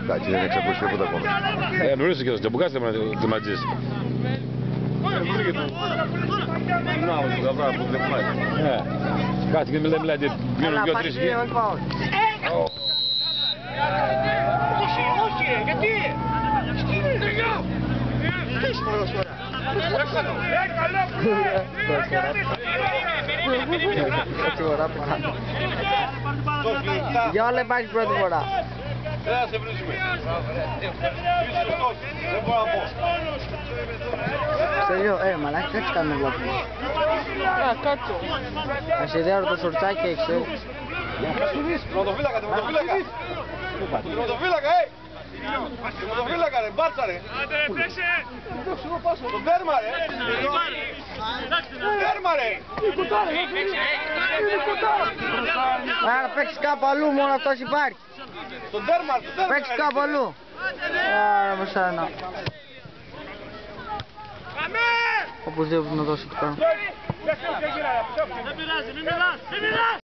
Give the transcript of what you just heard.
Εντάξει, δεν εξακούσει τίποτα ακόμα. Νωρίς και το Τζαμπουκάς δεν κλιματίζεις. Κάτσε και μιλάει, βγαίνουν 2-3 γη. Όχι, γιατί! Για όλα υπάρχει πρώτη φορά. Δεν θα σε βρίσκουμε. Δεν μπορώ να πω. Στέλιο, μαλάκι, κάτσε κάνουμε βλέπουμε. Κάτσε. Ασυδέαρο το σορτσάκι έχεις, Τερματοφύλακα. Τερματοφύλακα, Τερματοφύλακα ρε, μπάτσα ρε. Άντε ρε, παίξε. Το τέρμα ρε. Το τέρμα ρε. Άρα παίξεις κάπου αλλού, μόνο αυτός υπάρχει. Το τέρμα, Παίξεις κάπου αλλού. Άρα με σένα. Οπωσδήποτε να δώσει το κάνω. Δεν πειράζει, μην μιλάς.